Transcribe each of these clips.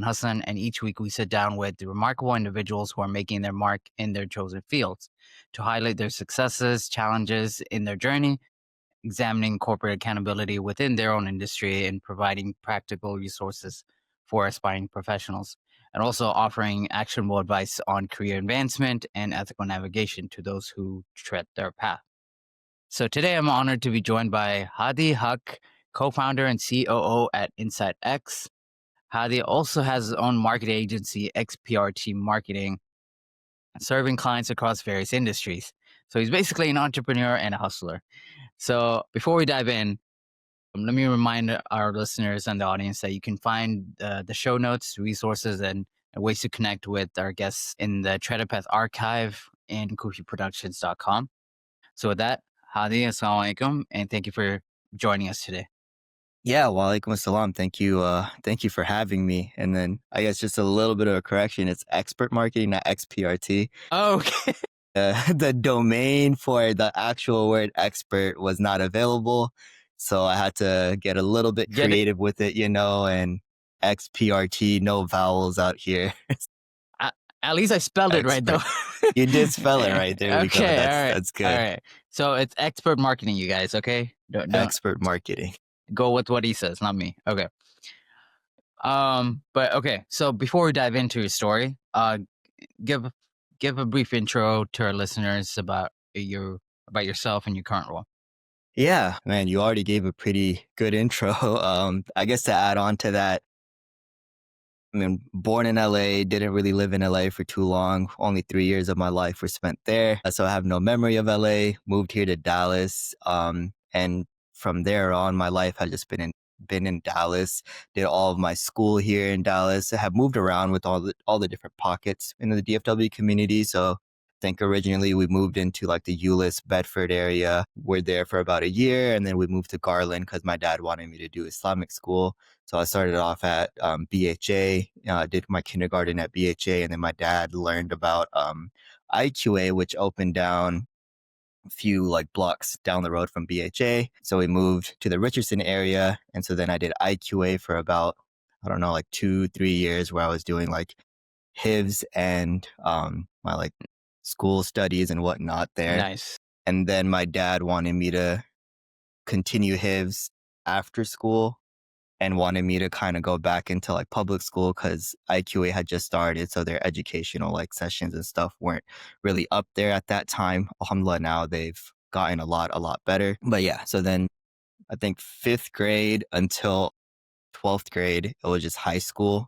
Hasan, and each week we sit down with the remarkable individuals who are making their mark in their chosen fields to highlight their successes, challenges in their journey, examining corporate accountability within their own industry, and providing practical resources for aspiring professionals, and also offering actionable advice on career advancement and ethical navigation to those who tread their path. So today I'm honored to be joined by Hadee Haque, co-founder and COO at InsightX. Hadi also has his own marketing agency, XPRT Marketing, serving clients across various industries. So he's basically an entrepreneur and a hustler. So before we dive in, let me remind our listeners and the audience that you can find the show notes, resources, and ways to connect with our guests in the Tread a Path archive and kufiproductions.com. So with that, Hadi, assalamu alaikum, and thank you for joining us today. Yeah, walaikum assalam. Thank you for having me. And then I guess just a little bit of a correction. It's expert marketing, not XPRT. Oh, okay. The domain for the actual word expert was not available. So I had to get a little bit creative with it, and XPRT, no vowels out here. At least I spelled it right, though. You did spell it right. There we go. That's good. All right. So it's expert marketing, you guys, okay? Don't expert marketing. Go with what he says, not me. Okay. But okay. So before we dive into your story, give a brief intro to our listeners about yourself and your current role. Yeah, man, you already gave a pretty good intro. I guess to add on to that, I mean, born in LA, didn't really live in LA for too long. Only 3 years of my life were spent there. So I have no memory of LA, moved here to Dallas. And from there on, my life has just been in Dallas, did all of my school here in Dallas. I have moved around with all the different pockets in the DFW community. So I think originally we moved into like the Euless, Bedford area. We're there for about a year. And then we moved to Garland because my dad wanted me to do Islamic school. So I started off at BHA, did my kindergarten at BHA. And then my dad learned about IQA, which opened down a few like blocks down the road from BHA. So we moved to the Richardson area. And so then I did IQA for about, I don't know, like 2-3 years where I was doing like HIVs and my like school studies and whatnot there. Nice. And then my dad wanted me to continue HIVs after school and wanted me to kind of go back into like public school because IQA had just started. So their educational like sessions and stuff weren't really up there at that time. Alhamdulillah, now they've gotten a lot better. But yeah, so then I think 5th grade until 12th grade, it was just high school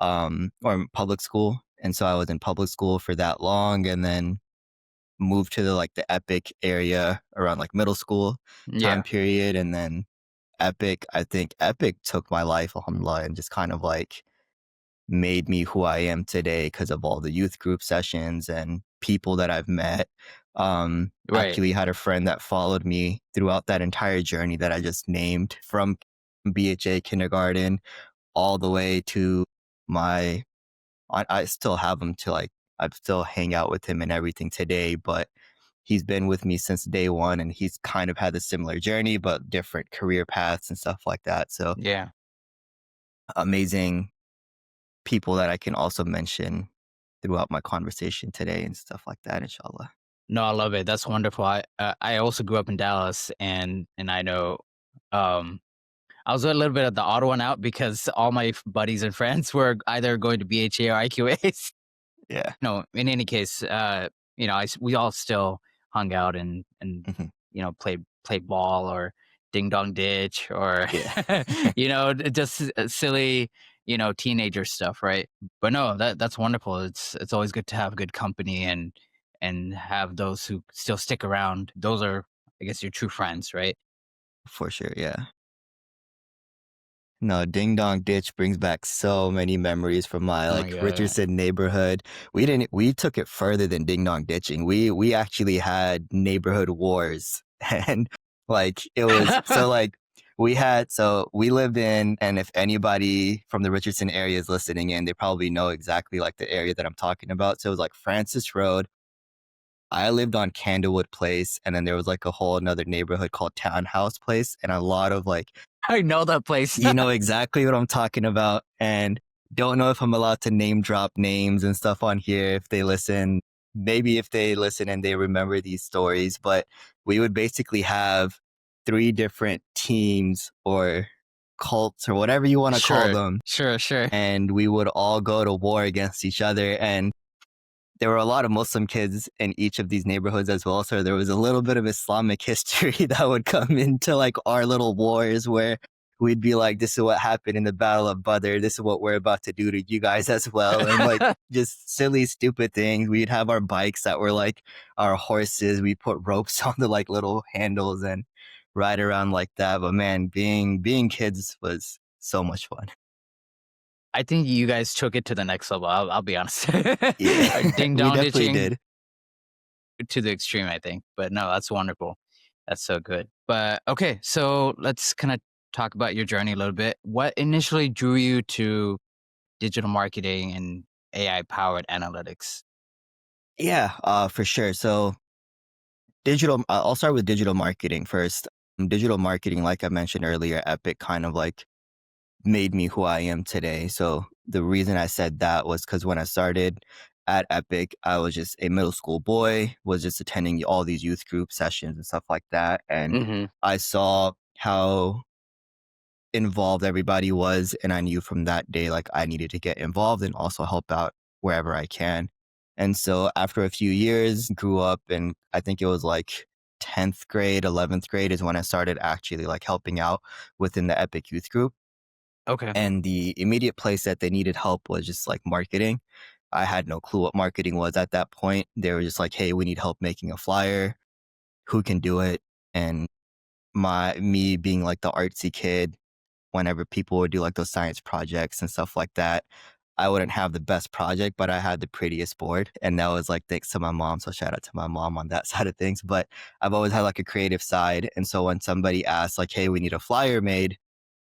or public school. And so I was in public school for that long and then moved to the Epic area around like middle school time period. And then I think Epic took my life, alhamdulillah, and just kind of like made me who I am today because of all the youth group sessions and people that I've met. Actually had a friend that followed me throughout that entire journey that I just named from BHA kindergarten all the way to I still have him to like, I still hang out with him and everything today, but he's been with me since day one and he's kind of had a similar journey, but different career paths and stuff like that. So yeah, amazing people that I can also mention throughout my conversation today and stuff like that, inshallah. No, I love it. That's wonderful. I also grew up in Dallas and I know, I was a little bit of the odd one out because all my buddies and friends were either going to BHA or IQAs. Yeah. No, in any case, we all still hung out and played ball or ding dong ditch or just silly teenager stuff, right? But no, that's wonderful. It's always good to have good company and have those who still stick around. Those are, I guess, your true friends, right? For sure, yeah. No, Ding Dong Ditch brings back so many memories from my Richardson neighborhood. We took it further than Ding Dong Ditching. We actually had neighborhood wars and like it was so we lived in, and if anybody from the Richardson area is listening in, they probably know exactly like the area that I'm talking about. So it was like Francis Road. I lived on Candlewood Place, and then there was like a whole another neighborhood called Townhouse Place, and a lot of like, I know that place. you know exactly what I'm talking about. And Don't know if I'm allowed to name drop names and stuff on here if they listen. Maybe if they listen and they remember these stories, but we would basically have three different teams or cults or whatever you want to call Sure, them. sure, sure. And we would all go to war against each other. And there were a lot of Muslim kids in each of these neighborhoods as well. So there was a little bit of Islamic history that would come into like our little wars where we'd be like, this is what happened in the Battle of Badr. This is what we're about to do to you guys as well. And like just silly, stupid things. We'd have our bikes that were like our horses. We put ropes on the like little handles and ride around like that. But man, being kids was so much fun. I think you guys took it to the next level. I'll be honest. Yeah, Ding we dong definitely ditching did. to the extreme, I think. But no, that's wonderful. That's so good. But okay, so let's kind of talk about your journey a little bit. What initially drew you to digital marketing and AI powered analytics? Yeah, for sure. So I'll start with digital marketing first. Digital marketing, like I mentioned earlier, Epic kind of like made me who I am today. So the reason I said that was because when I started at Epic, I was just a middle school boy, was just attending all these youth group sessions and stuff like that. And Hmm. I saw how involved everybody was. And I knew from that day, like I needed to get involved and also help out wherever I can. And so after a few years, grew up and I think it was like 10th grade, 11th grade is when I started actually like helping out within the Epic youth group. Okay. And the immediate place that they needed help was just like marketing. I had no clue what marketing was at that point. They were just like, hey, we need help making a flyer. Who can do it? And me being like the artsy kid, whenever people would do like those science projects and stuff like that, I wouldn't have the best project, but I had the prettiest board. And that was like thanks to my mom. So shout out to my mom on that side of things. But I've always had like a creative side. And so when somebody asked like, hey, we need a flyer made,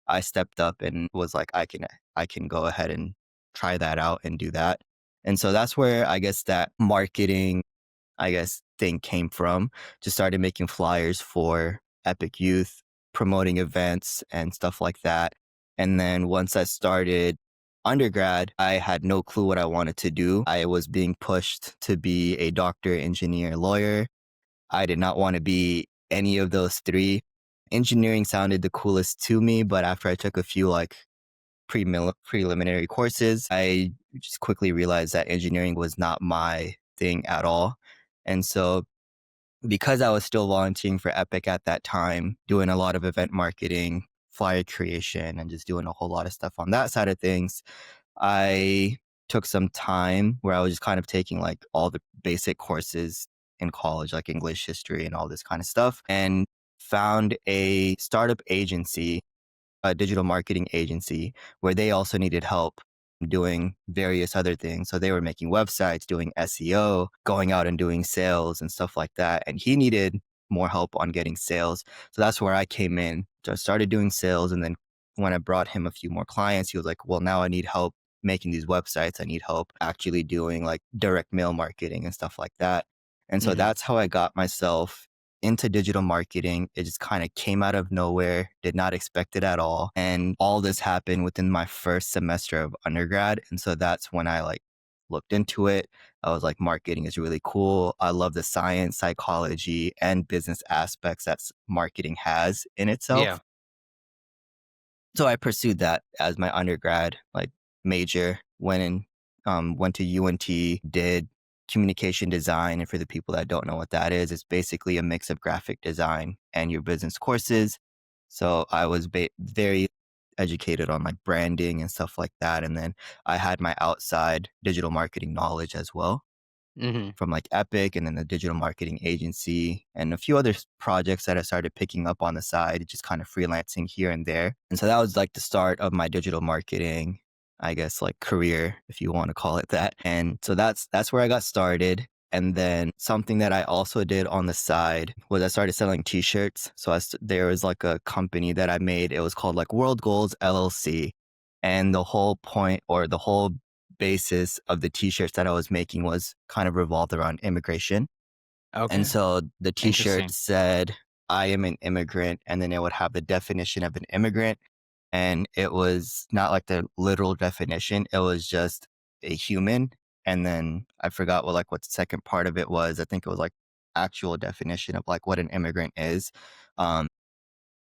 I stepped up and was like, I can go ahead and try that out and do that. And so that's where I guess that marketing thing came from. Just started making flyers for Epic Youth, promoting events and stuff like that. And then once I started undergrad, I had no clue what I wanted to do. I was being pushed to be a doctor, engineer, lawyer. I did not want to be any of those three. Engineering sounded the coolest to me, but after I took a few like preliminary courses, I just quickly realized that engineering was not my thing at all. And so because I was still volunteering for Epic at that time, doing a lot of event marketing, flyer creation, and just doing a whole lot of stuff on that side of things, I took some time where I was just kind of taking like all the basic courses in college, like English, history, and all this kind of stuff, and found a startup agency, a digital marketing agency, where they also needed help doing various other things. So they were making websites, doing SEO, going out and doing sales and stuff like that. And he needed more help on getting sales. So that's where I came in. So I started doing sales. And then when I brought him a few more clients, he was like, well, now I need help making these websites. I need help actually doing like direct mail marketing and stuff like that. And so Hmm. that's how I got myself into digital marketing. It just kind of came out of nowhere, did not expect it at all. And all this happened within my first semester of undergrad. And so that's when I like looked into it. I was like, marketing is really cool. I love the science, psychology, and business aspects that marketing has in Yeah. itself. So I pursued that as my undergrad like major. Went to UNT, did communication design. And for the people that don't know what that is, it's basically a mix of graphic design and your business courses. So I was very educated on like branding and stuff like that. And then I had my outside digital marketing knowledge as well Hmm. from like Epic and then the digital marketing agency and a few other projects that I started picking up on the side, just kind of freelancing here and there. And so that was like the start of my digital marketing, I guess like career, if you want to call it that. And so that's where I got started. And then something that I also did on the side was I started selling t-shirts. So there was like a company that I made. It was called like World Goals LLC. And the whole point or the whole basis of the t-shirts that I was making was kind of revolved around immigration. And Okay. so the t-shirt Interesting. said, I am an immigrant. And then it would have the definition of an immigrant. and it was not like the literal definition. It was just a human. And then I forgot what the second part of it was. I think it was like actual definition of like what an immigrant is. Um,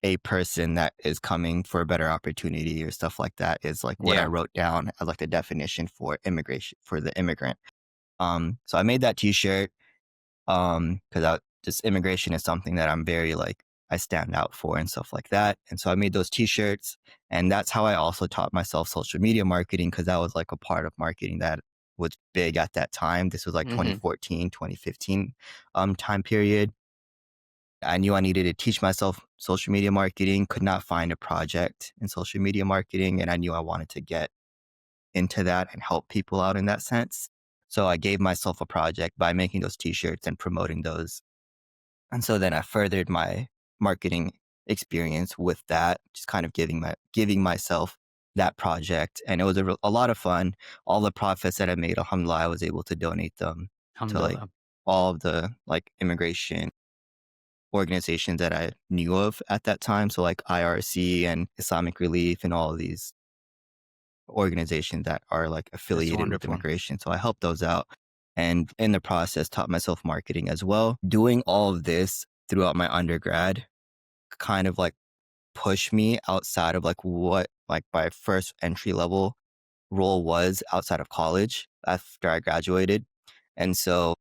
a person that is coming for a better opportunity or stuff like that is like what I Yeah. wrote down as like the definition for immigration for the immigrant. So I made that t-shirt because I just immigration is something that I'm very like I stand out for and stuff like that. And so I made those t-shirts, and that's how I also taught myself social media marketing because that was like a part of marketing that was big at that time. This was like Hmm. 2014, 2015 time period. I knew I needed to teach myself social media marketing, could not find a project in social media marketing, and I knew I wanted to get into that and help people out in that sense. So I gave myself a project by making those t-shirts and promoting those. And so then I furthered my marketing experience with that, just kind of giving myself that project. And it was a lot of fun. All the profits that I made, alhamdulillah, I was able to donate them to like Alhamdulillah. all of the like immigration organizations that I knew of at that time. So like IRC and Islamic Relief and all of these organizations that are like That's affiliated with wonderful. immigration. So I helped those out. And in the process, taught myself marketing as well. Doing all of this throughout my undergrad kind of like pushed me outside of like what like my first entry level role was outside of college after I graduated. And so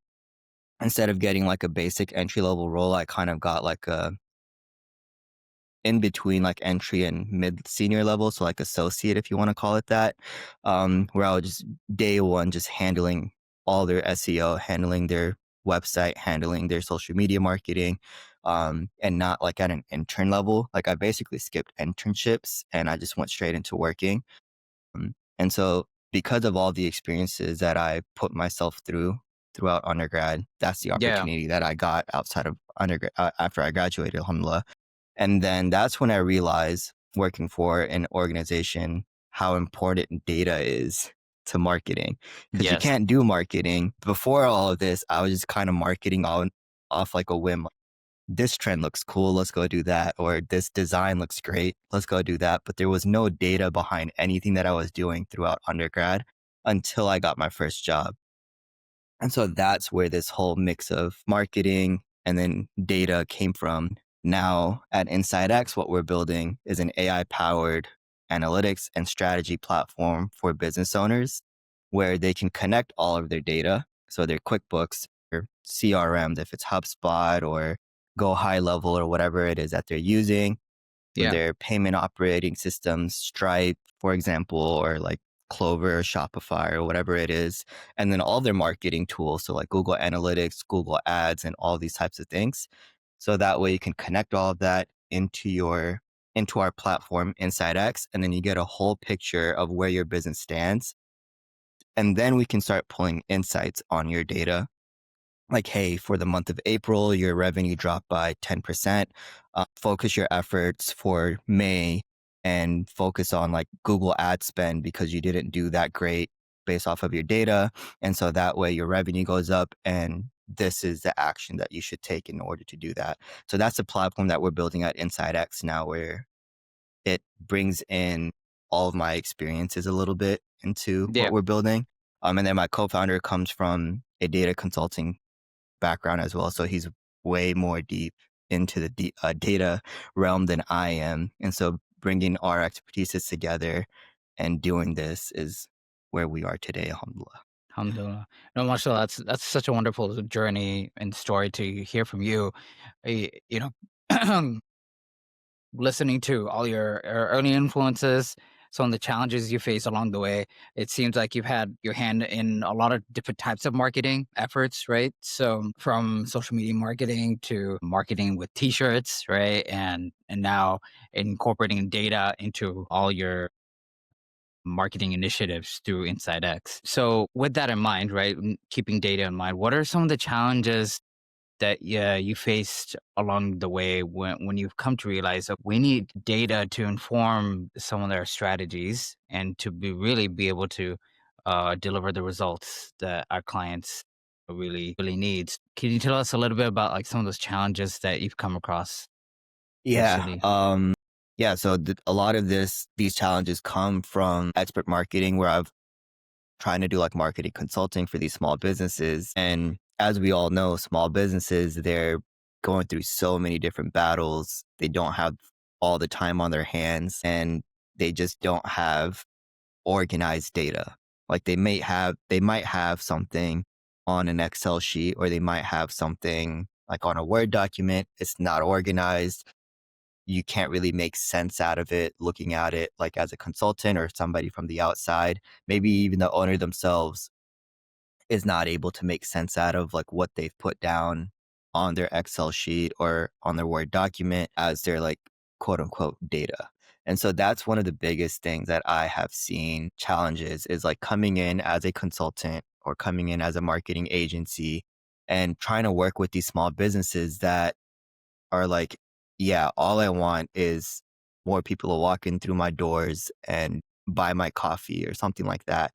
instead of getting like a basic entry level role, I kind of got like a in between like entry and mid senior level, so like associate if you want to call it that, where I was just day one just handling all their SEO, handling their website, handling their social media marketing, and not like at an intern level. Like I basically skipped internships and I just went straight into working. And so because of all the experiences that I put myself throughout undergrad, that's the Yeah. opportunity that I got outside of undergrad after I graduated, alhamdulillah. And then that's when I realized working for an organization how important data is to marketing. Because you Yes. can't do marketing. Before all of this, I was just kind of marketing on off like a whim. This trend looks cool, let's go do that. Or this design looks great, let's go do that. But there was no data behind anything that I was doing throughout undergrad until I got my first job. And so that's where this whole mix of marketing and then data came from. Now at InsightX, what we're building is an AI powered analytics and strategy platform for business owners where they can connect all of their data. So their QuickBooks or CRMs, if it's HubSpot or Go High Level or whatever it is that they're using, Yeah. their payment operating systems, Stripe, for example, or like Clover or Shopify or whatever it is, and then all their marketing tools. So like Google Analytics, Google Ads, and all these types of things. So that way you can connect all of that into our platform InsightX, and then you get a whole picture of where your business stands. And then we can start pulling insights on your data like, hey, for the month of April, your revenue dropped by 10%. Focus your efforts for May and focus on like Google ad spend because you didn't do that great based off of your data. And so that way your revenue goes up and this is the action that you should take in order to do that. So that's a platform that we're building at InsightX now where it brings in all of my experiences a little bit into what Yeah. we're building. And then my co-founder comes from a data consulting background as well. So he's way more deep into the data realm than I am. And so bringing our expertises together and doing this is where we are today, alhamdulillah. Alhamdulillah. No, mashallah, that's such a wonderful journey and story to hear from you. You know, listening to all your early influences, some of the challenges you face along the way, it seems like you've had your hand in a lot of different types of marketing efforts, right? So from social media marketing to marketing with t-shirts, right? And now incorporating data into all your marketing initiatives through InsightX. So with that in mind, right, keeping data in mind, what are some of the challenges that you faced along the way when you've come to realize that we need data to inform some of their strategies and to really be able to deliver the results that our clients really needs. Can you tell us a little bit about like some of those challenges that you've come across Yeah. recently? Yeah, so a lot of these challenges come from expert marketing, where I've trying to do like marketing consulting for these small businesses. And as we all know, small businesses, they're going through so many different battles. They don't have all the time on their hands, and they just don't have organized data. Like they might have something on an Excel sheet, or they might have something like on a Word document. It's not organized. You can't really make sense out of it looking at it like as a consultant or somebody from the outside. Maybe even the owner themselves is not able to make sense out of like what they've put down on their Excel sheet or on their Word document as their like quote unquote data. And so that's one of the biggest things that I have seen challenges is like coming in as a consultant or coming in as a marketing agency and trying to work with these small businesses that are like, yeah, all I want is more people to walk in through my doors and buy my coffee or something like that.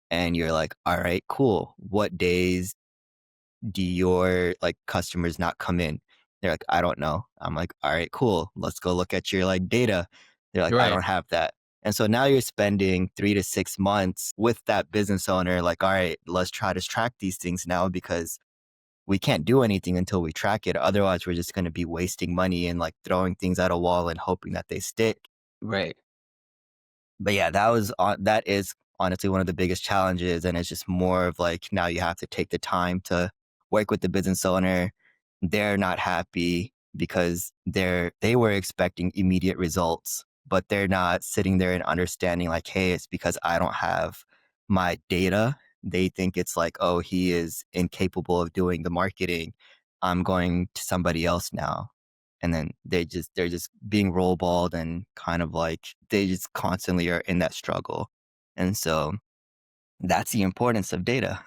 And you're like, all right, cool. What days do your like customers not come in? They're like, I don't know. I'm like, all right, cool. Let's go look at your like data. They're like, I Right. don't have that. And so now you're spending 3 to 6 months with that business owner, like, all right, let's try to track these things now because we can't do anything until we track it. Otherwise, we're just going to be wasting money and like throwing things at a wall and hoping that they stick. Right. But yeah, that is honestly one of the biggest challenges, and it's just more of like now you have to take the time to work with the business owner. They're not happy because they were expecting immediate results, but they're not sitting there and understanding like, hey, it's because I don't have my data. They think it's like, oh, he is incapable of doing the marketing. I'm going to somebody else now. And then they're just being role-balled and kind of like they just constantly are in that struggle. And so that's the importance of data.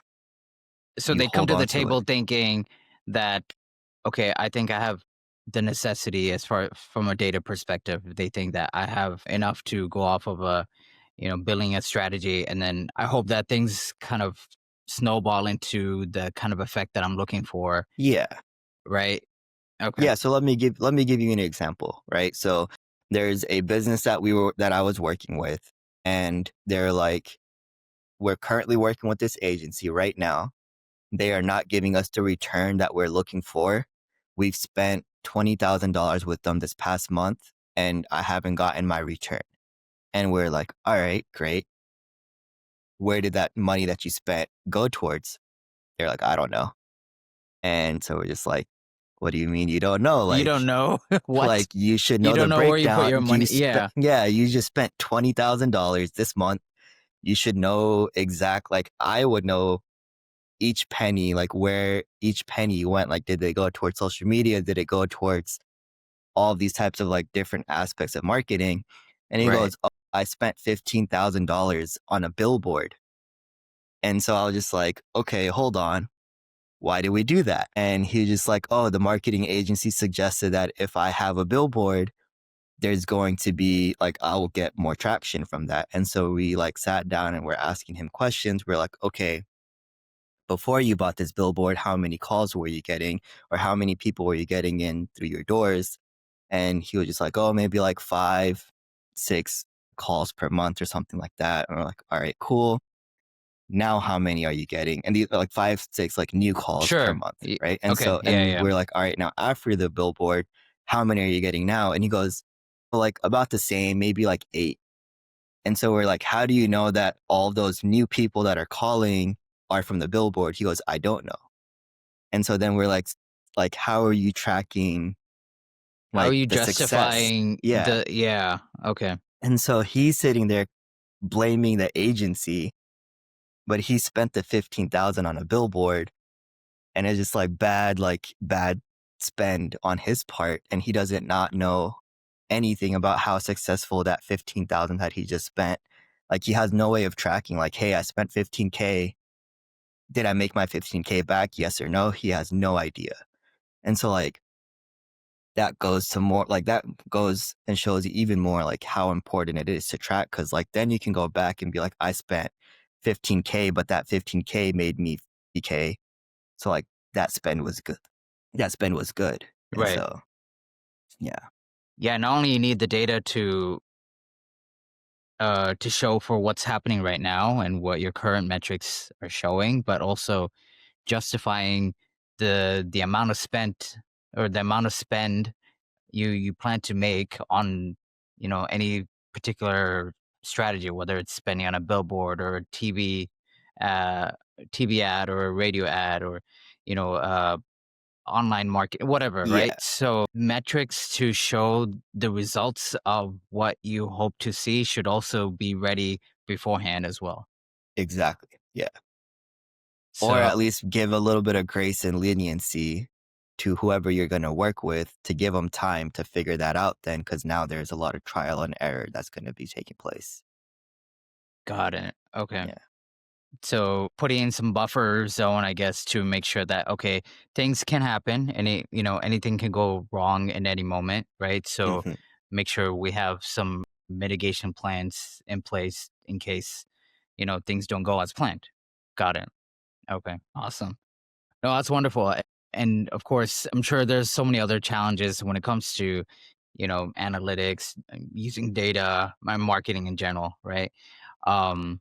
So You they come hold to the on to it. table thinking that, okay, I think I have the necessity as far from a data perspective. They think that I have enough to go off of a, building a strategy. And then I hope that things kind of snowball into the kind of effect that I'm looking for. Yeah. Right. Okay. Yeah, so let me give you an example, right? So there's a business that I was working with, and they're like, we're currently working with this agency right now. They are not giving us the return that we're looking for. We've spent $20,000 with them this past month, and I haven't gotten my return. And we're like, all right, great. Where did that money that you spent go towards? They're like, I don't know. And so we're just like, what do you mean you don't know? You don't know what? Like you should You know the don't know where you put breakdown. your money. Yeah. Yeah, you just spent $20,000 this month. You should know like I would know each penny, like where each penny went. Like, did they go towards social media? Did it go towards all of these types of like different aspects of marketing? And he Right. goes, oh, I spent $15,000 on a billboard. And so I was just like, okay, hold on. Why did we do that? And he was just like, oh, the marketing agency suggested that if I have a billboard, there's going to be like, I will get more traction from that. And so we like sat down and we're asking him questions. We're like, okay, before you bought this billboard, how many calls were you getting? Or how many people were you getting in through your doors? And he was just like, oh, maybe like 5, 6 calls per month or something like that. And we're like, all right, cool. Now how many are you getting? And these are like 5, 6 like new calls per Sure. month, right? And Okay. so Yeah. and Yeah. we're like, all right, now after the billboard, how many are you getting now? And he goes, well, like about the same, maybe like 8. And so we're like, how do you know that all those new people that are calling are from the billboard? He goes, I don't know. And so then we're like, how are you tracking How are like you the success? justifying Yeah. the? Yeah. Okay. And so he's sitting there blaming the agency, but he spent the 15,000 on a billboard, and it's just like bad spend on his part, and he doesn't not know anything about how successful that 15,000 that he just spent. Like he has no way of tracking like, hey, I spent 15K. Did I make my 15K back? Yes or no? He has no idea. And so like that goes to more like that goes and shows you even more like how important it is to track, because like then you can go back and be like, I spent 15K, but that 15K made me 50K. So like that spend was good. That spend was good. And Right. so yeah. Yeah, not only you need the data to show for what's happening right now and what your current metrics are showing, but also justifying the amount of spent or the amount of spend you plan to make on, any particular strategy, whether it's spending on a billboard or a uh, TV ad or a radio ad or, you know, uh, online market, whatever, Yeah, right? So metrics to show the results of what you hope to see should also be ready beforehand as well. exactly. Yeah. Or So at least give a little bit of grace and leniency to whoever you're going to work with to give them time to figure that out then, because now there's a lot of trial and error that's going to be taking place. got it. Okay. Yeah. So putting in some buffer zone, I guess, to make sure that okay, things can happen, anything can go wrong in any moment, right? So Hmm. make sure we have some mitigation plans in place in case things don't go as planned. Got it. Okay, awesome. No, that's wonderful. And of course, I'm sure there's so many other challenges when it comes to analytics, using data, my marketing in general, right? Um,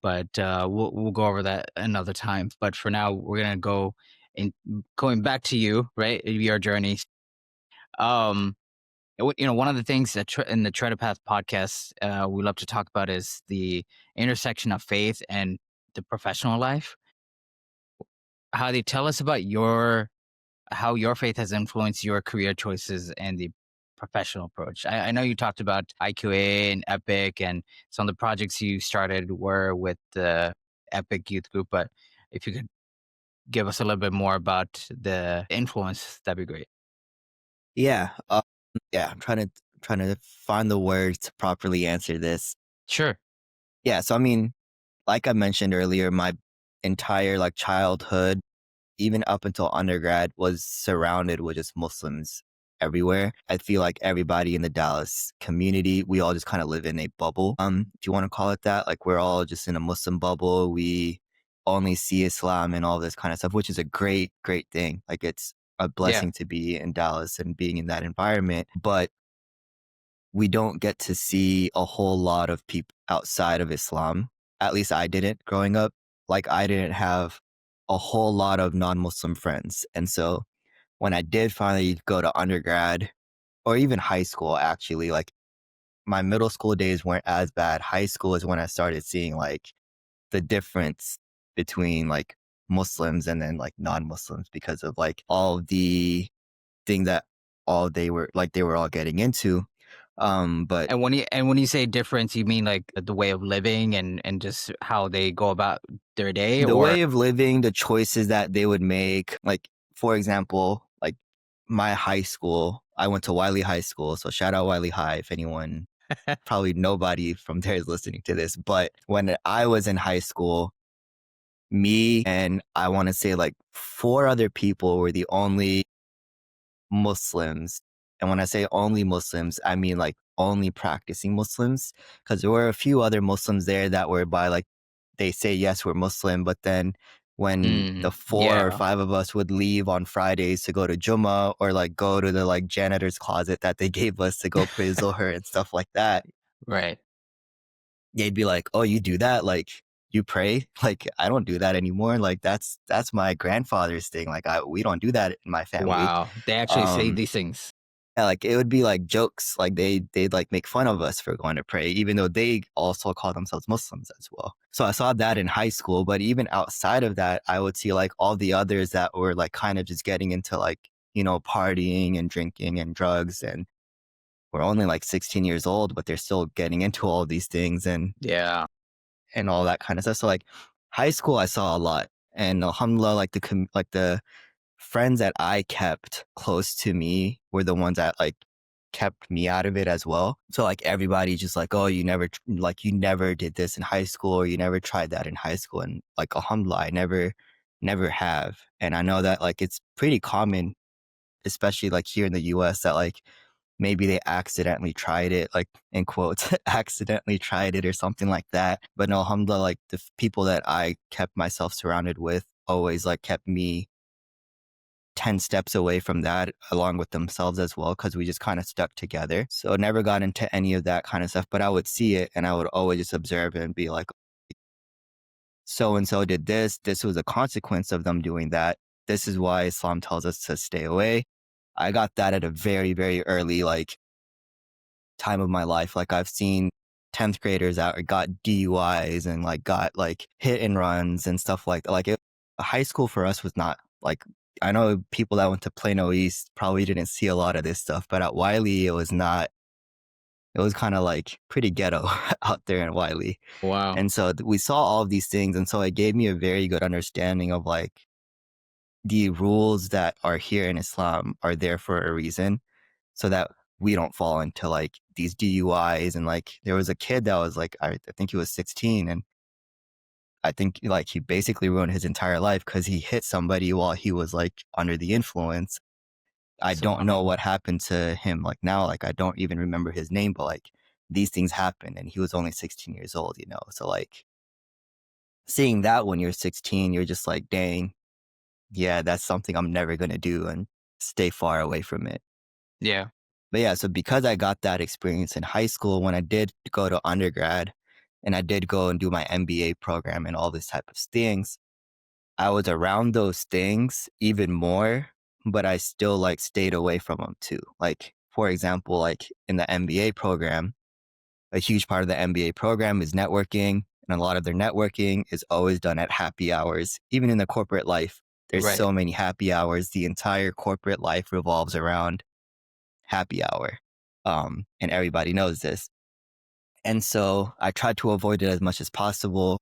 but we'll go over that another time. But for now, we're gonna go in going back to you, right? Your journey. Um, one of the things that in the Tread a Path podcast we love to talk about is the intersection of faith and the professional life. How they tell us about how your faith has influenced your career choices and the professional approach. I know you talked about IQA and Epic, and some of the projects you started were with the Epic Youth Group. But if you could give us a little bit more about the influence, that'd be great. Yeah. Yeah. I'm trying to find the words to properly answer this. Sure. Yeah. So, I mean, like I mentioned earlier, my entire like childhood, even up until undergrad, was surrounded with just Muslims everywhere. I feel like everybody in the Dallas community, we all just kind of live in a bubble. If you want to call it that, like we're all just in a Muslim bubble. We only see Islam and all this kind of stuff, which is a great, great thing. Like it's a Yeah. blessing to be in Dallas and being in that environment. But we don't get to see a whole lot of people outside of Islam. At least I didn't growing up. Like I didn't have a whole lot of non-Muslim friends. And so when I did finally go to undergrad or even high school, actually, like my middle school days weren't as bad. High school is when I started seeing like the difference between like Muslims and then like non-Muslims because of like all the thing that all they were all getting into. But And when you say difference, you mean like the way of living and just how they go about their day, the or way of living, the choices that they would make, like for example, like my high school, I went to Wiley High School. So shout out Wiley High if anyone, probably nobody from there is listening to this. But when I was in high school, me and I want to say like four other people were the only Muslims. And when I say only Muslims, I mean like only practicing Muslims. Because there were a few other Muslims there that were by like, they say, yes, we're Muslim. But then when the four or yeah, five of us would leave on Fridays to go to Jummah or like go to the like janitor's closet that they gave us to go pray Zohar and stuff like that, right. they'd be like, oh, you do that? Like, you pray? Like, I don't do that anymore. Like, that's my grandfather's thing. Like, we don't do that in my family. Wow, they actually say Um, these things. yeah, like it would be like jokes, like they'd like make fun of us for going to pray, even though they also call themselves Muslims as well. So I saw that in high school, but even outside of that, I would see like all the others that were like kind of just getting into like, partying and drinking and drugs and we're only like 16 years old, but they're still getting into all these things Yeah. and all that kind of stuff. So like high school, I saw a lot, and alhamdulillah, like the friends that I kept close to me were the ones that like kept me out of it as well. So like everybody just like, oh, you never did this in high school or you never tried that in high school. And like, alhamdulillah, I never have. And I know that like it's pretty common, especially like here in the US, that like maybe they accidentally tried it, like in quotes, accidentally tried it or something like that. But no, alhamdulillah, like the people that I kept myself surrounded with always like kept me 10 steps away from that along with themselves as well because we just kind of stuck together. So I never got into any of that kind of stuff, but I would see it and I would always just observe it and be like, so and so did this. This was a consequence of them doing that. This is why Islam tells us to stay away. I got that at a very, very early time of my life. Like I've seen 10th graders out got DUIs and got hit and runs and stuff like that. High school for us was not I know people that went to Plano East probably didn't see a lot of this stuff, but at Wiley it was not. It was kind of pretty ghetto out there in Wiley. Wow. And so we saw all of these things. And so it gave me a very good understanding of the rules that are here in Islam are there for a reason so that we don't fall into these DUIs. And there was a kid that was I think he was 16 and I think he basically ruined his entire life because he hit somebody while he was under the influence. I don't know Subhanallah. what happened to him now. I don't even remember his name, but these things happened and he was only 16 years old, you know? So seeing that when you're 16, you're just dang, yeah, that's something I'm never going to do and stay far away from it. Yeah. But yeah, so because I got that experience in high school, when I did go to undergrad and I did go and do my MBA program and all this type of things, I was around those things even more, but I still stayed away from them too. For example, in the MBA program, a huge part of the MBA program is networking, and a lot of their networking is always done at happy hours. Even in the corporate life, there's Right. so many happy hours. The entire corporate life revolves around happy hour. And everybody knows this. And so I tried to avoid it as much as possible.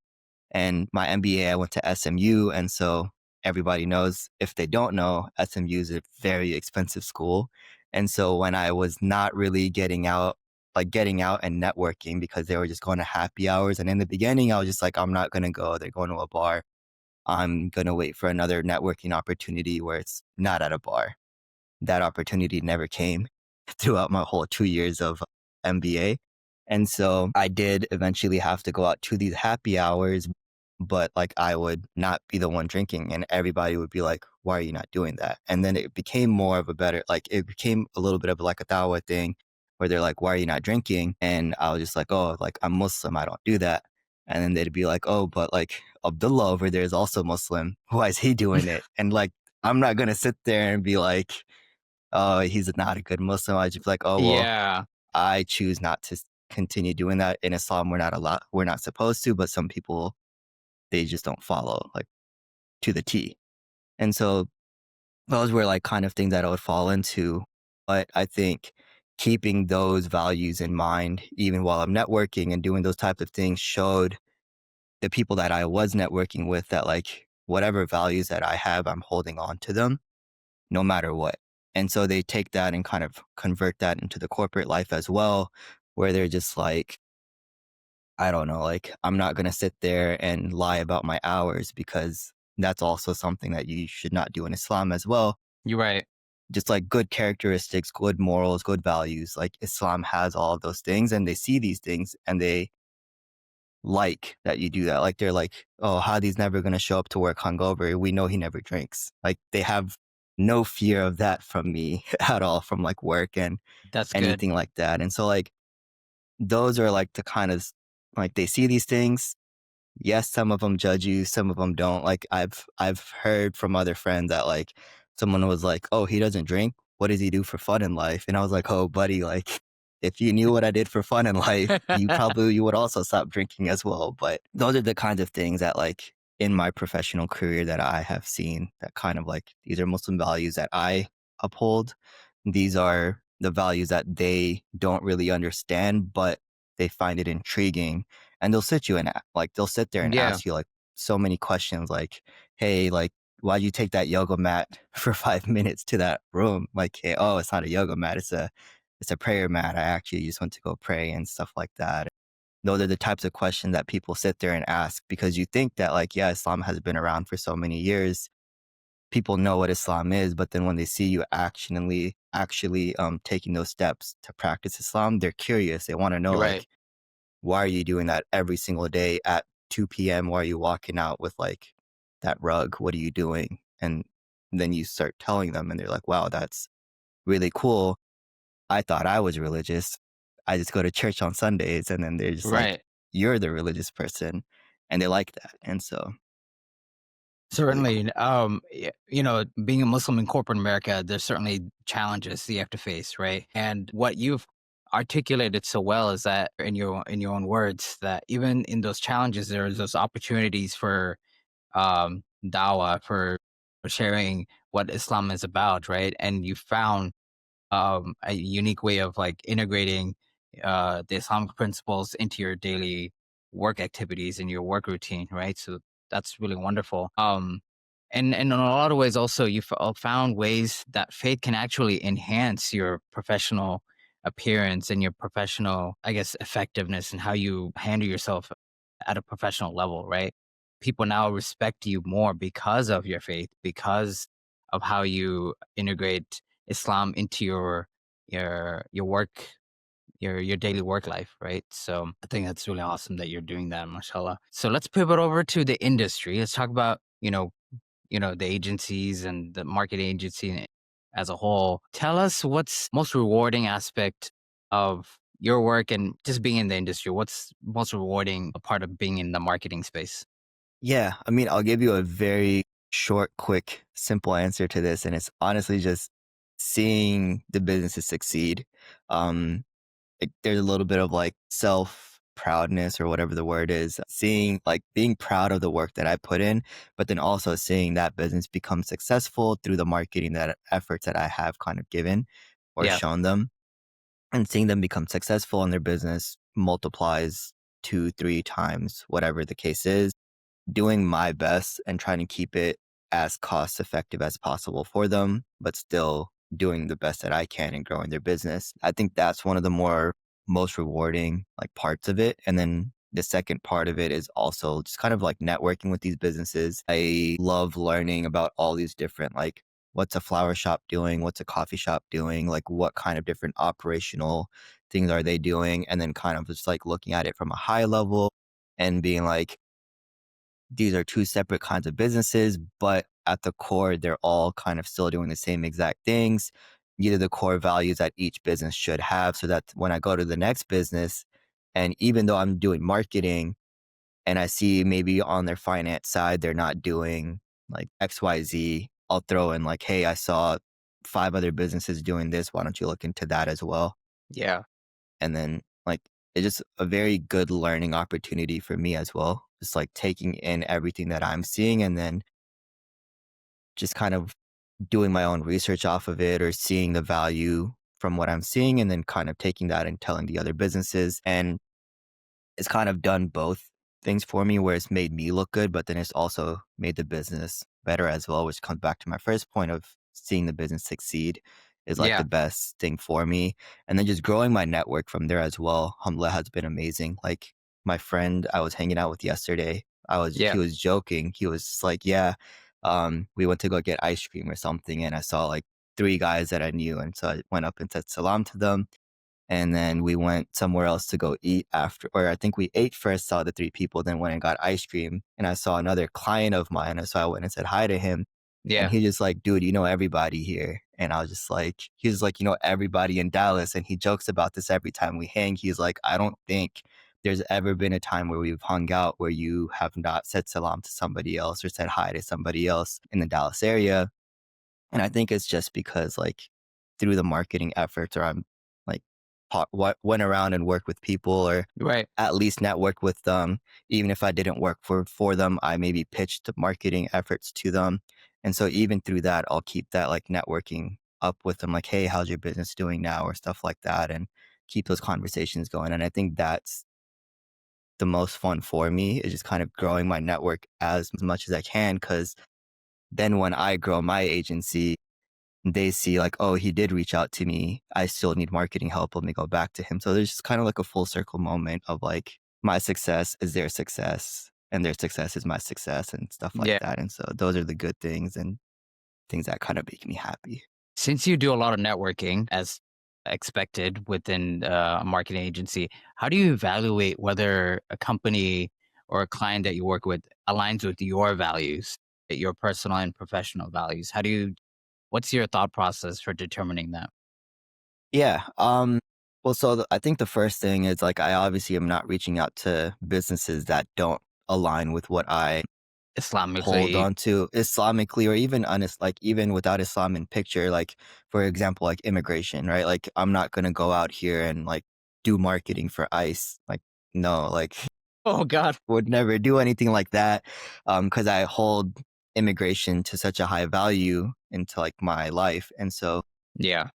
And my MBA, I went to SMU. And so everybody knows, if they don't know, SMU is a very expensive school. And so when I was not really getting out and networking because they were just going to happy hours. And in the beginning, I was just I'm not going to go. They're going to a bar. I'm going to wait for another networking opportunity where it's not at a bar. That opportunity never came throughout my whole 2 years of MBA. And so I did eventually have to go out to these happy hours, but I would not be the one drinking and everybody would be like, why are you not doing that? And then it became more of it became a little bit of a dawa thing where they're like, why are you not drinking? And I was just oh, I'm Muslim. I don't do that. And then they'd be like, oh, but Abdullah over there is also Muslim. Why is he doing it? And I'm not going to sit there and be oh, he's not a good Muslim. I just be oh, well, Yeah. I choose not to continue doing that. In Islam, we're not supposed to, but some people, they just don't follow to the T. And so those were kind of things that I would fall into. But I think keeping those values in mind, even while I'm networking and doing those types of things, showed the people that I was networking with that whatever values that I have, I'm holding on to them no matter what. And so they take that and kind of convert that into the corporate life as well, where they're just I don't know, I'm not going to sit there and lie about my hours because that's also something that you should not do in Islam as well. You're right. Just good characteristics, good morals, good values. Islam has all of those things and they see these things and they that you do that. They're oh, Hadi's never going to show up to work hungover. We know he never drinks. They have no fear of that from me at all, from work and That's good. anything like that. And so those are the kind of they see these things. Yes, some of them judge you, some of them don't. I've heard from other friends that someone was oh, he doesn't drink. What does he do for fun in life? And I was oh, buddy, if you knew what I did for fun in life, you would also stop drinking as well. But those are the kinds of things that in my professional career that I have seen that kind of these are Muslim values that I uphold. These are the values that they don't really understand, but they find it intriguing. And they'll sit you and they'll sit there and Yeah. ask you so many questions hey, why'd you take that yoga mat for 5 minutes to that room? Hey, oh, it's not a yoga mat. It's a prayer mat. I actually just went to go pray and stuff like that. Those are the types of questions that people sit there and ask because you think that yeah, Islam has been around for so many years. People know what Islam is, but then when they see you actually taking those steps to practice Islam, they're curious. They want to know You're right. why are you doing that every single day at 2 p.m.? Why are you walking out with that rug? What are you doing? And then you start telling them and they're like, wow, that's really cool. I thought I was religious. I just go to church on Sundays. And then they're just like, Right. you're the religious person. And they like that. And so really cool. Certainly. Being a Muslim in corporate America, there's certainly challenges you have to face, right? And what you've articulated so well is that in your own words, that even in those challenges, there's those opportunities for dawah, for sharing what Islam is about, right? And you found a unique way of like integrating the Islamic principles into your daily work activities and your work routine, right? So that's really wonderful. And in a lot of ways, also you found ways that faith can actually enhance your professional appearance and your professional, I guess, effectiveness and how you handle yourself at a professional level, right? People now respect you more because of your faith, because of how you integrate Islam into your work, your daily work life, right? So I think that's really awesome that you're doing that, mashallah. So let's pivot over to the industry. Let's talk about, the agencies and the marketing agency as a whole. Tell us what's most rewarding aspect of your work and just being in the industry. What's most rewarding a part of being in the marketing space? Yeah. I mean, I'll give you a very short, quick, simple answer to this. And it's honestly just seeing the businesses succeed. Um, there's a little bit of like self proudness or whatever the word is, seeing like being proud of the work that I put in, but then also seeing that business become successful through the marketing that efforts that I have kind of given or Yeah, shown them, and seeing them become successful in their business multiplies two, three times, whatever the case is, doing my best and trying to keep it as cost effective as possible for them, but still doing the best that I can and growing their business. I think that's one of the more most rewarding like parts of it. And then the second part of it is also just kind of like networking with these businesses. I love learning about all these different like what's a flower shop doing, what's a coffee shop doing, like what kind of different operational things are they doing, and then kind of just like looking at it from a high level and being like, these are two separate kinds of businesses, but at the core, they're all kind of still doing the same exact things. These are the core values that each business should have, so that when I go to the next business, and even though I'm doing marketing and I see maybe on their finance side, they're not doing like XYZ, I'll throw in like, hey, I saw five other businesses doing this. Why don't you look into that as well? yeah, And then like it's just a very good learning opportunity for me as well. Just like taking in everything that I'm seeing and then just kind of doing my own research off of it or seeing the value from what I'm seeing and then kind of taking that and telling the other businesses. And it's kind of done both things for me where it's made me look good, but then it's also made the business better as well, which comes back to my first point of seeing the business succeed is like the yeah, best thing for me. And then just growing my network from there as well. Alhamdulillah has been amazing. Like my friend I was hanging out with yesterday, he yeah, was joking. He was just like, yeah, we went to go get ice cream or something, and I saw like three guys that I knew. And so I went up and said salam to them. And then we went somewhere else to go eat after, or I think we ate first, saw the three people, then went and got ice cream. And I saw another client of mine. And so I went and said hi to him. And yeah, he just like, dude, you know everybody here. And I was just like, he was like, you know, everybody in Dallas. And he jokes about this every time we hang. He's like, I don't think there's ever been a time where we've hung out where you have not said salam to somebody else or said hi to somebody else in the Dallas area. And I think it's just because like through the marketing efforts or I'm like went around and worked with people or right, at least network with them. Even if I didn't work for them, I maybe pitched the marketing efforts to them. And so even through that, I'll keep that like networking up with them, like, hey, how's your business doing now? Or stuff like that. And keep those conversations going. And I think that's the most fun for me is just kind of growing my network as much as I can. Cause then when I grow my agency, they see like, oh, he did reach out to me. I still need marketing help. Let me go back to him. So there's just kind of like a full circle moment of like my success is their success and their success is my success and stuff like yeah. that. And so those are the good things and things that kind of make me happy. Since you do a lot of networking as expected within a marketing agency, how do you evaluate whether a company or a client that you work with aligns with your values? your personal and professional values? What's your thought process for determining that Yeah. Well, so I think the first thing is like I obviously am not reaching out to businesses that don't align with what I hold Islamically? on to Islamically, or even honest, like even without Islam in picture, like for example, like immigration, right? Like I'm not gonna go out here and like do marketing for ICE. Like no, like Oh God. would never do anything like that. Because I hold immigration to such a high value into like my life. And so Yeah.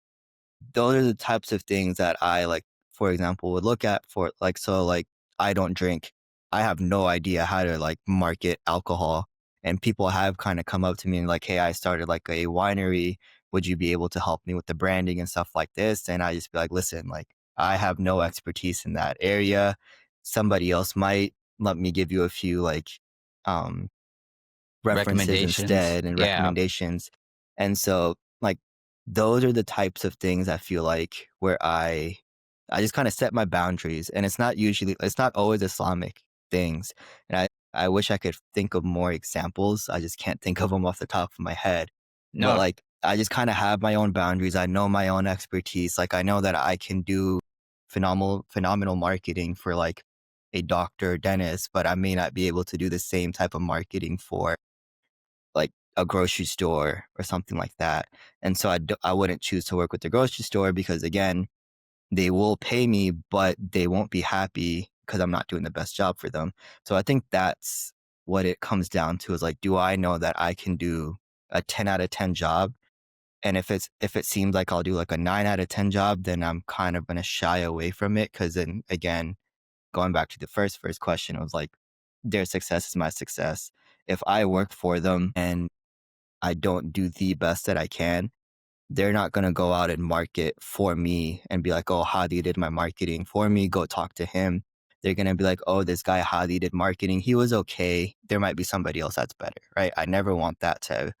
those are the types of things that I like, for example, would look at for like, so like I don't drink. I have no idea how to like market alcohol. And people have kind of come up to me and like, hey, I started like a winery. Would you be able to help me with the branding and stuff like this? And I just be like, listen, like I have no expertise in that area. Somebody else might. Let me give you a few like um references Recommendations? instead and Yeah. recommendations. And so like those are the types of things I feel like where I just kind of set my boundaries, and it's not always Islamic things. And I wish I could think of more examples. I just can't think of them off the top of my head. But No, like I just kind of have my own boundaries. I know my own expertise. Like I know that I can do phenomenal marketing for like a doctor or dentist, but I may not be able to do the same type of marketing for like a grocery store or something like that. And so I wouldn't choose to work with the grocery store because again, they will pay me, but they won't be happy because I'm not doing the best job for them. So I think that's what it comes down to is like, do I know that I can do a 10 out of 10 job? And if it seems like I'll do like a 9 out of 10 job, then I'm kind of going to shy away from it. Cause then again, going back to the first question, it was like, their success is my success. If I work for them and I don't do the best that I can, they're not going to go out and market for me and be like, oh, Hadi did my marketing for me. Go talk to him. They're going to be like, oh, this guy Hadi did marketing. He was okay. There might be somebody else that's better, right? I never want that to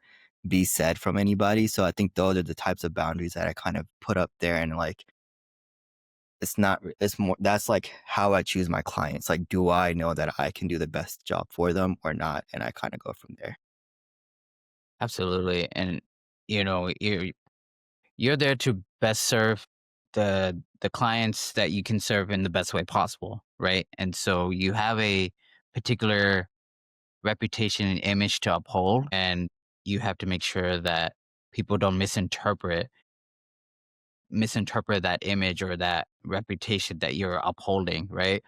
be said from anybody. So I think those are the types of boundaries that I kind of put up there. And like, it's not, it's more, that's like how I choose my clients. Like, do I know that I can do the best job for them or not? And I kind of go from there. absolutely. And you're there to best serve the clients that you can serve in the best way possible, right? And so you have a particular reputation and image to uphold, and you have to make sure that people don't misinterpret that image or that reputation that you're upholding, right?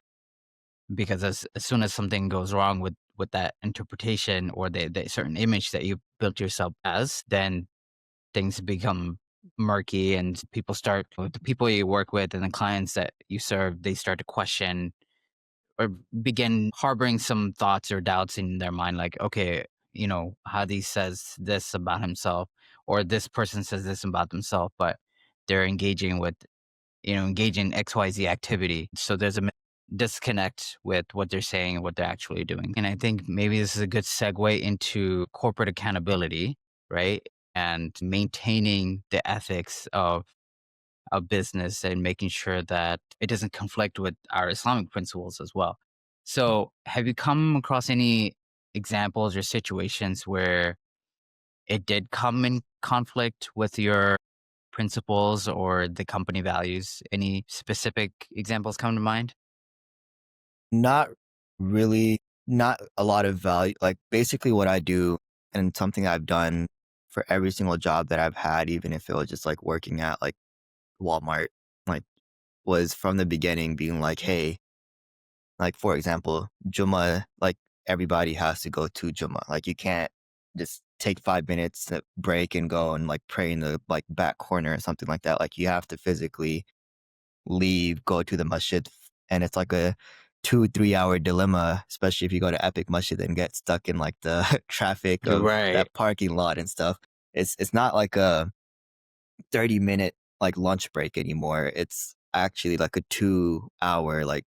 Because as soon as something goes wrong with that interpretation or the certain image that you built yourself as, then things become murky and the people you work with and the clients that you serve, they start to question or begin harboring some thoughts or doubts in their mind, like, okay, Hadi says this about himself, or this person says this about themselves, but they're engaging XYZ activity. So there's a disconnect with what they're saying and what they're actually doing. And I think maybe this is a good segue into corporate accountability, right? And maintaining the ethics of a business and making sure that it doesn't conflict with our Islamic principles as well. So, have you come across any examples or situations where it did come in conflict with your principles or the company values? Any specific examples come to mind? Not really, not a lot of value. Like basically what I do and something I've done for every single job that I've had, even if it was just like working at like Walmart, like was from the beginning being like, hey, like for example, Juma, like everybody has to go to Juma. Like you can't just take 5 minutes to break and go and like pray in the like back corner or something like that. Like you have to physically leave, go to the masjid, and it's like a 2 3 hour dilemma, especially if you go to Epic Masjid and get stuck in like the traffic You're of right. that parking lot and stuff. It's not like a 30-minute like lunch break anymore. It's actually like a 2 hour like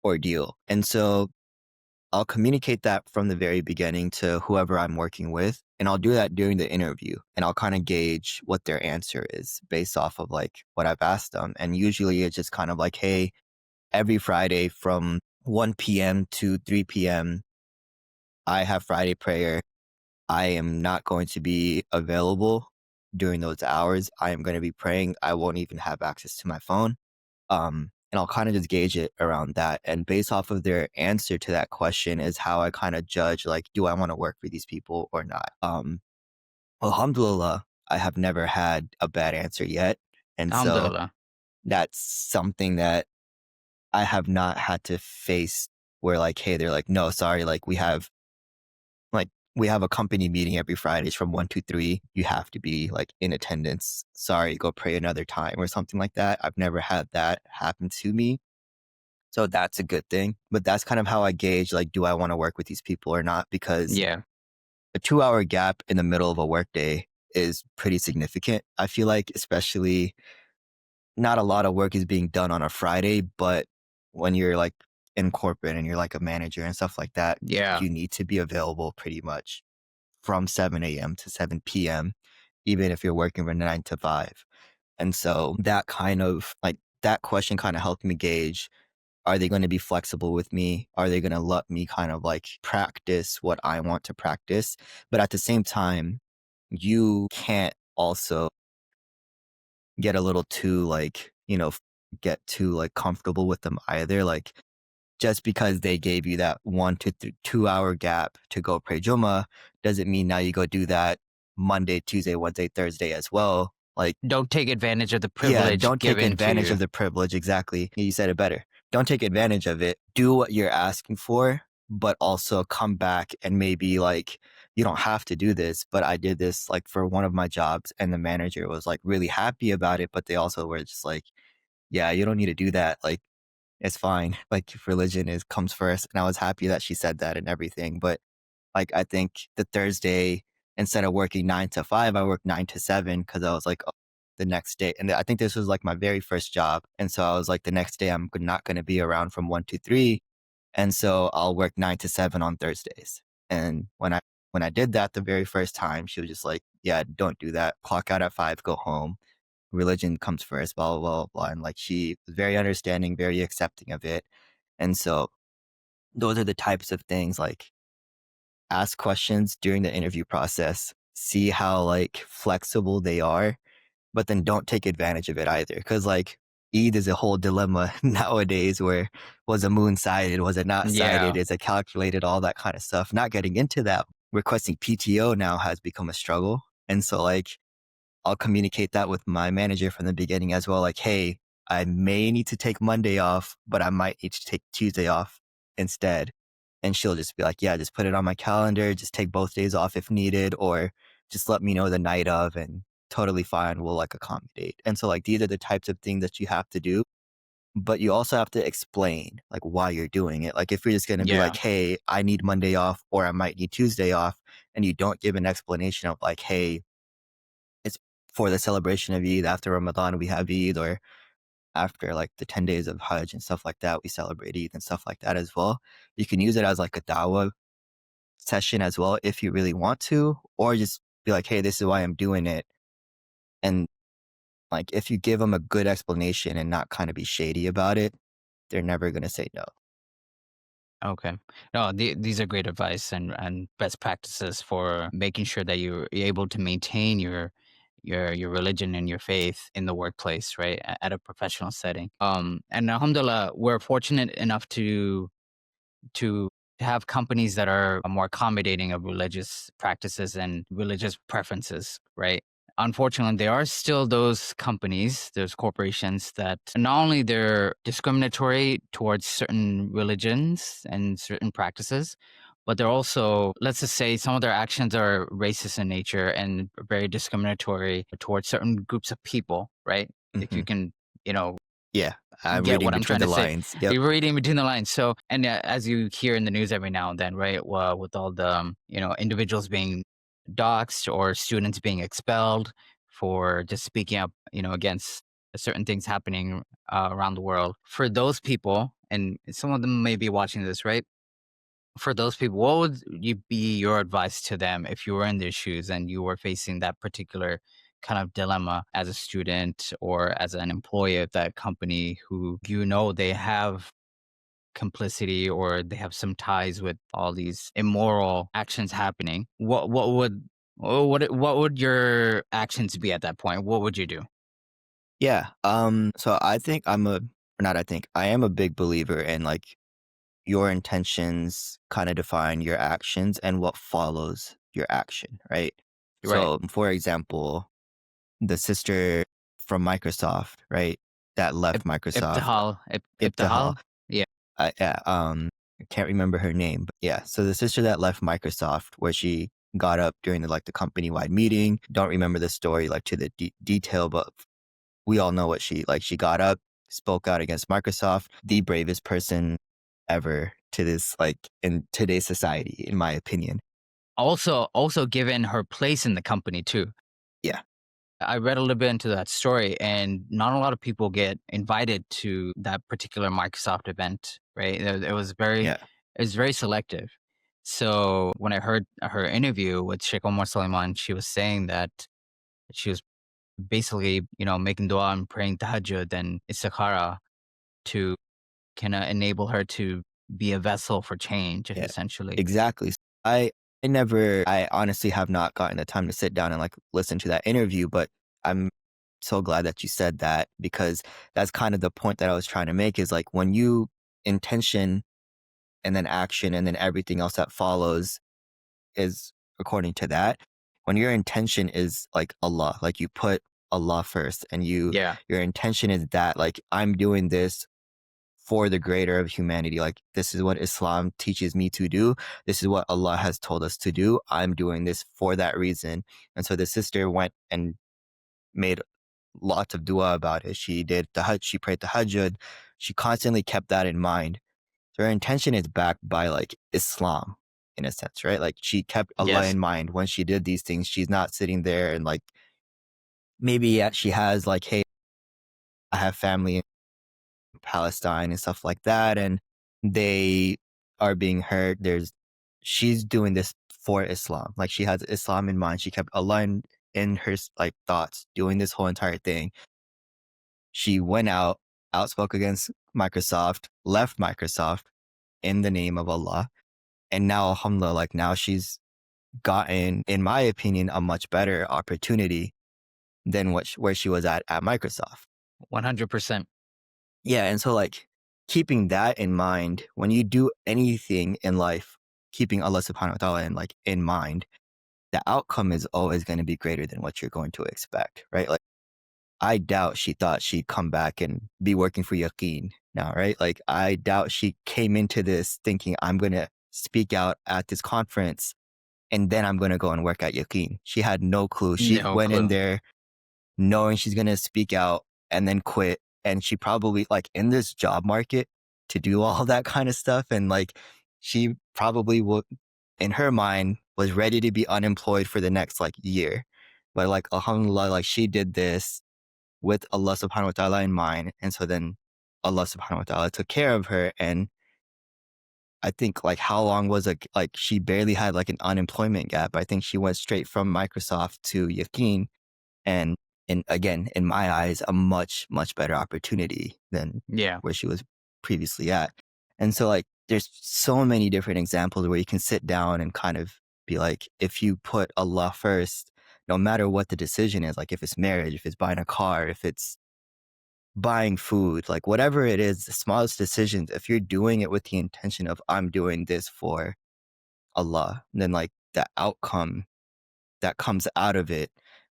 ordeal. And so I'll communicate that from the very beginning to whoever I'm working with. And I'll do that during the interview. And I'll kind of gauge what their answer is based off of like what I've asked them. And usually it's just kind of like, hey, every Friday from 1 p.m. to 3 p.m., I have Friday prayer. I am not going to be available during those hours. I am going to be praying. I won't even have access to my phone. And I'll kind of just gauge it around that. And based off of their answer to that question is how I kind of judge, like, do I want to work for these people or not? Alhamdulillah, I have never had a bad answer yet. And so Alhamdulillah. that's something that I have not had to face where like, hey, they're like, no, sorry, like we have a company meeting every Fridays from 1 to 3. You have to be like in attendance. Sorry, go pray another time or something like that. I've never had that happen to me. So that's a good thing. But that's kind of how I gauge like, do I want to work with these people or not? Because Yeah. a 2 hour gap in the middle of a workday is pretty significant. I feel like, especially not a lot of work is being done on a Friday, but when you're like in corporate and you're like a manager and stuff like that, Yeah. you need to be available pretty much from 7 a.m. to 7 p.m., even if you're working from 9 to 5. And so that kind of like that question kind of helped me gauge, are they going to be flexible with me? Are they going to let me kind of like practice what I want to practice? But at the same time, you can't also get a little too like, get too like comfortable with them either. Like just because they gave you that 1 to 2 hour gap to go pray Jummah doesn't mean now you go do that Monday, Tuesday, Wednesday, Thursday as well. Like, Don't take advantage of the yeah, privilege don't take given to advantage you. of the privilege. Exactly. You said it better. Don't take advantage of it. Do what you're asking for, but also come back and maybe like, you don't have to do this, but I did this like for one of my jobs and the manager was like really happy about it, but they also were just like, yeah, you don't need to do that. Like, it's fine. Like religion is comes first. And I was happy that she said that and everything. But like I think the Thursday, instead of working 9 to 5, I worked 9 to 7 because I was like, oh, the next day. And I think this was like my very first job. And so I was like, the next day I'm not going to be around from 1 to 3. And so I'll work 9 to 7 on Thursdays. And when I did that the very first time, she was just like, yeah, don't do that. Clock out at 5, go home. Religion comes first, blah, blah, blah, blah. And like she was very understanding, very accepting of it. And so those are the types of things like ask questions during the interview process, see how like flexible they are, but then don't take advantage of it either. Cause like Eid is a whole dilemma nowadays where was a moon sighted? Was it not sighted? Yeah. Is it calculated? All that kind of stuff. Not getting into that. Requesting PTO now has become a struggle. And so like I'll communicate that with my manager from the beginning as well. Like, hey, I may need to take Monday off, but I might need to take Tuesday off instead. And she'll just be like, yeah, just put it on my calendar. Just take both days off if needed, or just let me know the night of and totally fine. We'll like accommodate. And so like these are the types of things that you have to do, but you also have to explain like why you're doing it. Like if you're just going to be like, Yeah. hey, I need Monday off or I might need Tuesday off, and you don't give an explanation of like, hey, it's for the celebration of Eid. After Ramadan, we have Eid, or after like the 10 days of Hajj and stuff like that, we celebrate Eid and stuff like that as well. You can use it as like a dawah session as well if you really want to, or just be like, hey, this is why I'm doing it. And like if you give them a good explanation and not kind of be shady about it, they're never going to say no. Okay. No, these are great advice and best practices for making sure that you're able to maintain your religion and your faith in the workplace, right? At a professional setting. And alhamdulillah, we're fortunate enough to have companies that are more accommodating of religious practices and religious preferences, right? Unfortunately, there are still those companies, those corporations that not only they're discriminatory towards certain religions and certain practices, but they're also, let's just say, some of their actions are racist in nature and very discriminatory towards certain groups of people, right? If you Hmm. can, you know, Yeah. I'm get reading what I'm between trying the to say. lines. Yep. You're reading between the lines. So, and as you hear in the news every now and then, right? Well, with all the individuals being doxxed or students being expelled for just speaking up, against certain things happening around the world. For those people, and some of them may be watching this, right? For those people, what would you be your advice to them if you were in their shoes and you were facing that particular kind of dilemma as a student or as an employee at that company who they have complicity or they have some ties with all these immoral actions happening, what would your actions be at that point? What would you do? Yeah. So I think or not I think, I am a big believer in like your intentions kind of define your actions and what follows your action, right? Right. So, for example, the sister from Microsoft, right? That left Microsoft, Ibtihal. Ibtihal? Yeah. Yeah, I can't remember her name, but yeah. So the sister that left Microsoft, where she got up during the company wide meeting. Don't remember the story like to the detail, but we all know what she got up, spoke out against Microsoft, the bravest person ever to this in today's society, in my opinion. Also given her place in the company too. Yeah, I read a little bit into that story, and not a lot of people get invited to that particular Microsoft event, right? yeah, It was very selective. So when I heard her interview with Sheikh Omar Suleiman, she was saying that she was basically, making dua and praying tahajjud and istikhara to kind of enable her to be a vessel for change, yeah, essentially. exactly. I honestly have not gotten the time to sit down and listen to that interview, but I'm so glad that you said that because that's kind of the point that I was trying to make is like when you intention and then action and then everything else that follows is according to that. When your intention is like Allah, like you put Allah first and Yeah. your intention is that like I'm doing this for the greater of humanity. Like this is what Islam teaches me to do. This is what Allah has told us to do. I'm doing this for that reason. And so the sister went and made lots of dua about it. She did she prayed tahajjud. She constantly kept that in mind. So her intention is backed by like Islam in a sense, right? Like she kept Allah Yes. in mind when she did these things. She's not sitting there and like maybe yeah, she has like, hey, I have family in Palestine and stuff like that, and they are being hurt. She's doing this for Islam. Like she has Islam in mind. She kept Allah in her thoughts, doing this whole entire thing. She went out, outspoke against Microsoft, left Microsoft in the name of Allah. And now, alhamdulillah, like now she's gotten, in my opinion, a much better opportunity than where she was at Microsoft. 100%. Yeah. And so like keeping that in mind, when you do anything in life, keeping Allah subhanahu wa ta'ala in mind, the outcome is always going to be greater than what you're going to expect, right? Like I doubt she thought she'd come back and be working for Yaqeen now, right? Like I doubt she came into this thinking I'm going to speak out at this conference and then I'm going to go and work at Yaqeen. She had no clue. She No went in clue. there knowing she's going to speak out and then quit. And she probably like in this job market to do all that kind of stuff. And like she probably would, in her mind, was ready to be unemployed for the next like year. But like, alhamdulillah, like she did this with Allah subhanahu wa ta'ala in mind. And so then Allah subhanahu wa ta'ala took care of her. And I think like how long was it? Like she barely had like an unemployment gap. I think she went straight from Microsoft to Yaqeen and again, in my eyes, a much, much better opportunity than Yeah. where she was previously at. And so like there's so many different examples where you can sit down and kind of be like, if you put Allah first, no matter what the decision is, like if it's marriage, if it's buying a car, if it's buying food, like whatever it is, the smallest decisions, if you're doing it with the intention of I'm doing this for Allah, then like the outcome that comes out of it,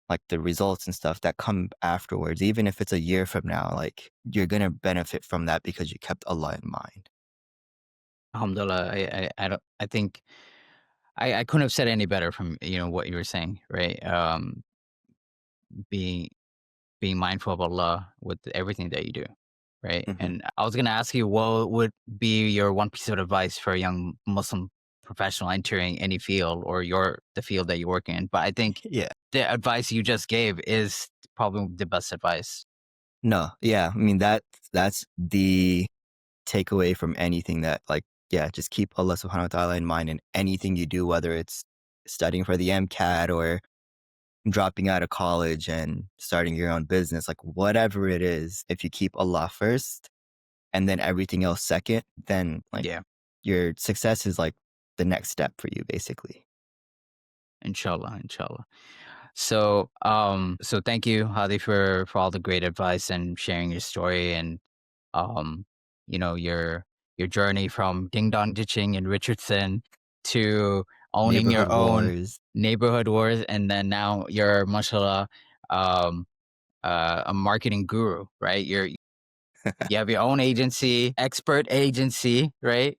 like the results and stuff that come afterwards, even if it's a year from now, like you're gonna benefit from that because you kept Allah in mind. Alhamdulillah. I think I couldn't have said any better from, what you were saying, right? Being being mindful of Allah with everything that you do, right? Hmm. And I was gonna ask you, what would be your one piece of advice for a young Muslim professional entering any field or the field that you work in? But I think Yeah. the advice you just gave is probably the best advice. No. Yeah. I mean that's the takeaway from anything that like yeah, just keep Allah subhanahu wa ta'ala in mind in anything you do, whether it's studying for the MCAT or dropping out of college and starting your own business, like whatever it is, if you keep Allah first, and then everything else second, then like Yeah. your success is like the next step for you, basically. Inshallah, inshallah. So thank you, Hadi, for all the great advice and sharing your story and um, your journey from ding dong ditching in Richardson to owning Neighborhood your own wars. neighborhood wars, and then now you're, mashallah, um, a marketing guru, right? You have your own agency, expert agency, right?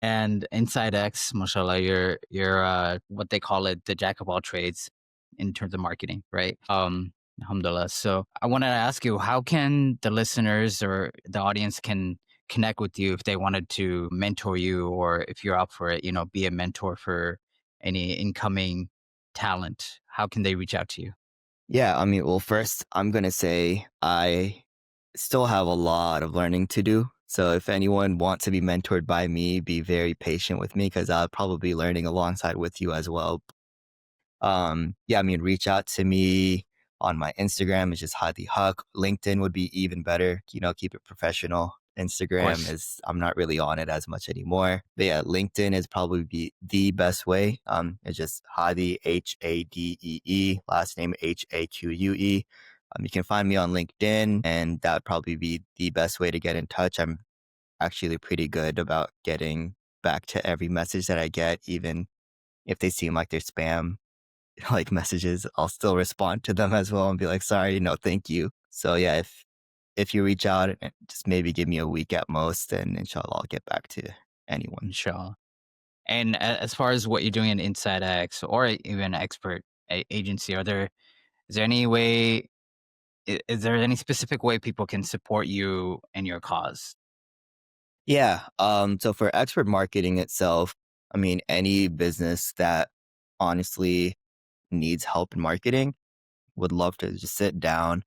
And InsightX, mashallah, you're what they call it, the jack of all trades in terms of marketing, right? Alhamdulillah. So I wanted to ask you, how can the listeners or the audience can connect with you if they wanted to mentor you, or if you're up for it, be a mentor for any incoming talent? How can they reach out to you? Yeah, I mean, well, first, I'm going to say I still have a lot of learning to do. So if anyone wants to be mentored by me, be very patient with me because I'll probably be learning alongside with you as well. Yeah, I mean, reach out to me on my Instagram. It's just Hadee Haque. LinkedIn would be even better. Keep it professional. Of Instagram course. is I'm not really on it as much anymore. But yeah, LinkedIn is probably be the best way. It's just Hadi Hadee, last name Haque. You can find me on LinkedIn, and that would probably be the best way to get in touch. I'm actually pretty good about getting back to every message that I get, even if they seem like they're spam like messages, I'll still respond to them as well and be like, sorry, no, thank you. So yeah, if you reach out and just maybe give me a week at most, and inshallah I'll get back to anyone. Inshallah. And as far as what you're doing in Inside X or even expert agency, is there any way, is there any specific way people can support you and your cause? Yeah. So for expert marketing itself, I mean, any business that honestly needs help in marketing would love to just sit down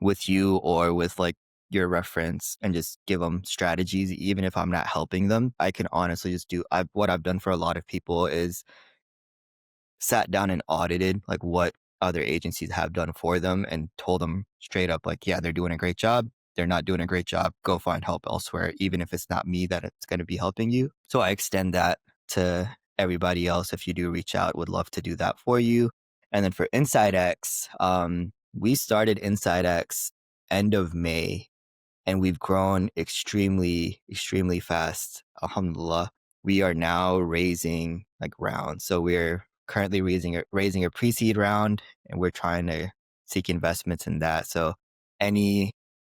with you or with like your reference and just give them strategies. Even if I'm not helping them, I can honestly just what I've done for a lot of people is sat down and audited like what other agencies have done for them and told them straight up like, yeah, they're doing a great job. They're not doing a great job. Go find help elsewhere, even if it's not me that it's going to be helping you. So I extend that to everybody else. If you do reach out, would love to do that for you. And then for InsightX, we started InsightX end of May, and we've grown extremely, extremely fast. Alhamdulillah. We are now raising like rounds. So we're currently raising a pre-seed round, and we're trying to seek investments in that. So any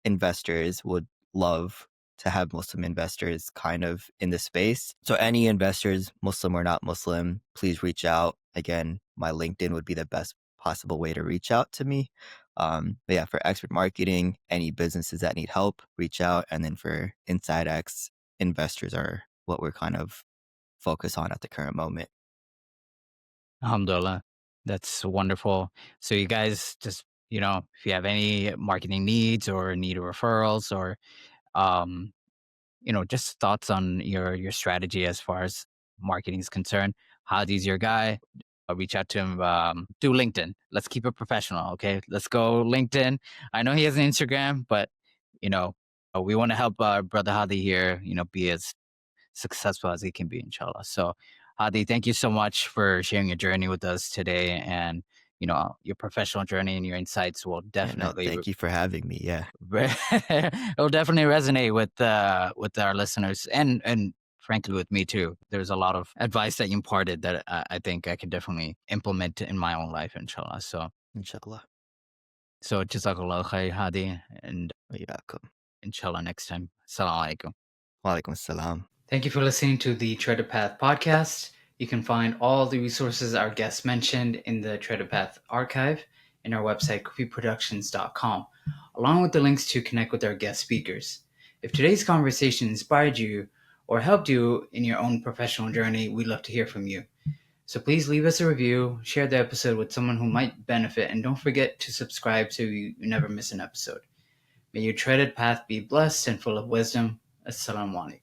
investors would love to have Muslim investors kind of in the space. So any investors, Muslim or not Muslim, please reach out. Again, my LinkedIn would be the best possible way to reach out to me. But yeah, for expert marketing, any businesses that need help, reach out. And then for InsightX, investors are what we're kind of focused on at the current moment. Alhamdulillah. That's wonderful. So you guys just, if you have any marketing needs or need referrals or, um, just thoughts on your strategy as far as marketing is concerned, Hadi's your guy. I'll reach out to him. Do LinkedIn. Let's keep it professional. Okay. Let's go LinkedIn. I know he has an Instagram, but, we want to help our brother Hadi here, be as successful as he can be, inshallah. So, Hadi, thank you so much for sharing your journey with us today, and your professional journey and your insights will Yeah, no, definitely thank you for having me. Yeah, it will definitely resonate with our listeners and frankly with me too. There's a lot of advice that you imparted that I think I can definitely implement in my own life, inshallah. inshallah. So jazakallah khair, Hadi, and Wa inshallah next time. Assalamu alaikum. alaikum assalam. Thank you for listening to the Treaded Path podcast. You can find all the resources our guests mentioned in the Treaded Path archive in our website, coffeeproductions.com, along with the links to connect with our guest speakers. If today's conversation inspired you or helped you in your own professional journey, we'd love to hear from you. So please leave us a review, share the episode with someone who might benefit, and don't forget to subscribe so you never miss an episode. May your treaded path be blessed and full of wisdom. Assalamu alaikum.